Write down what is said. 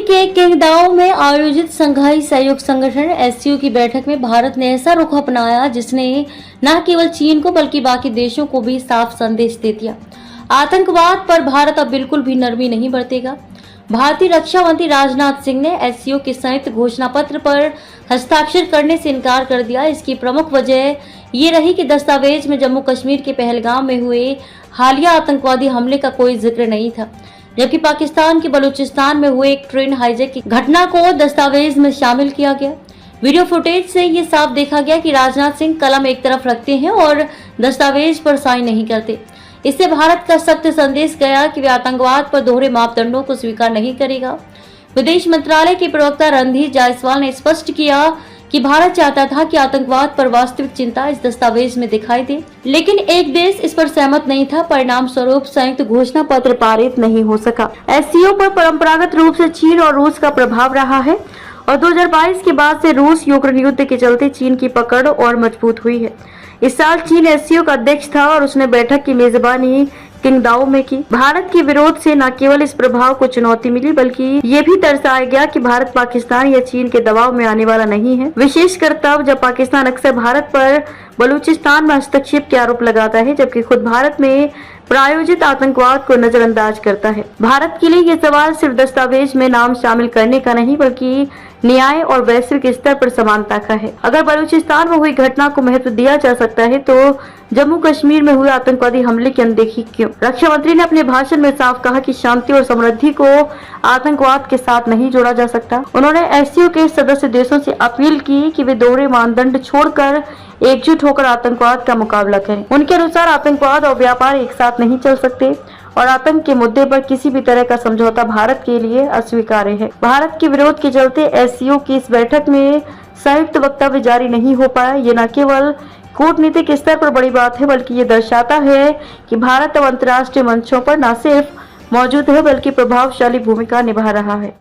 के किंगदाओ में आयोजित संघाई सहयोग संगठन एससीओ की बैठक में भारत ने ऐसा रुख अपनाया जिसने न केवल चीन को बल्कि बाकी देशों को भी साफ संदेश दे दिया। आतंकवाद पर भारत अब बिल्कुल भी नरमी नहीं बरतेगा। भारतीय रक्षा मंत्री राजनाथ सिंह ने एससीओ के संयुक्त घोषणा पत्र पर हस्ताक्षर करने से इनकार कर दिया। इसकी प्रमुख वजह ये रही कि दस्तावेज में जम्मू कश्मीर के पहलगाम में हुए हालिया आतंकवादी हमले का कोई जिक्र नहीं था, जबकि पाकिस्तान के बलूचिस्तान में हुए एक ट्रेन हाईजैक की घटना को दस्तावेज में शामिल किया गया। वीडियो फुटेज से ये साफ देखा गया कि राजनाथ सिंह कलम एक तरफ रखते हैं और दस्तावेज पर साइन नहीं करते। इससे भारत का सख्त संदेश गया कि वे आतंकवाद पर दोहरे मापदंडों को स्वीकार नहीं करेगा। विदेश मंत्रालय के प्रवक्ता रणधीर जायसवाल ने स्पष्ट किया कि भारत चाहता था कि आतंकवाद पर वास्तविक चिंता इस दस्तावेज में दिखाई दे, लेकिन एक देश इस पर सहमत नहीं था। परिणाम स्वरूप संयुक्त घोषणा पत्र पारित नहीं हो सका। एससीओ पर परंपरागत रूप से चीन और रूस का प्रभाव रहा है और 2022 के बाद से रूस यूक्रेन युद्ध के चलते चीन की पकड़ और मजबूत हुई है। इस साल चीन एससीओ का अध्यक्ष था और उसने बैठक की मेजबानी किंगदाओ में की। भारत के विरोध से न केवल इस प्रभाव को चुनौती मिली बल्कि ये भी दर्शाया गया कि भारत पाकिस्तान या चीन के दबाव में आने वाला नहीं है, विशेषकर तब जब पाकिस्तान अक्सर भारत पर बलूचिस्तान में हस्तक्षेप के आरोप लगाता है, जबकि खुद भारत में प्रायोजित आतंकवाद को नजरअंदाज करता है। भारत के लिए ये सवाल सिर्फ दस्तावेज में नाम शामिल करने का नहीं बल्कि न्याय और वैश्विक स्तर पर समानता का है। अगर बलूचिस्तान में हुई घटना को महत्व दिया जा सकता है तो जम्मू कश्मीर में हुए आतंकवादी हमले की अनदेखी क्यों? रक्षा मंत्री ने अपने भाषण में साफ कहा कि शांति और समृद्धि को आतंकवाद के साथ नहीं जोड़ा जा सकता। उन्होंने एससीओ के सदस्य देशों से अपील की कि वे दोहरे मानदंड छोड़कर एकजुट होकर आतंकवाद का मुकाबला करें। उनके अनुसार आतंकवाद और व्यापार एक साथ नहीं चल सकते और आतंक के मुद्दे पर किसी भी तरह का समझौता भारत के लिए अस्वीकार्य है। भारत के विरोध के चलते एससीओ की इस बैठक में संयुक्त वक्तव्य जारी नहीं हो पाया। ये न केवल कूटनीतिक स्तर पर बड़ी बात है बल्कि ये दर्शाता है कि भारत अब अंतर्राष्ट्रीय मंचों पर न सिर्फ मौजूद है बल्कि प्रभावशाली भूमिका निभा रहा है।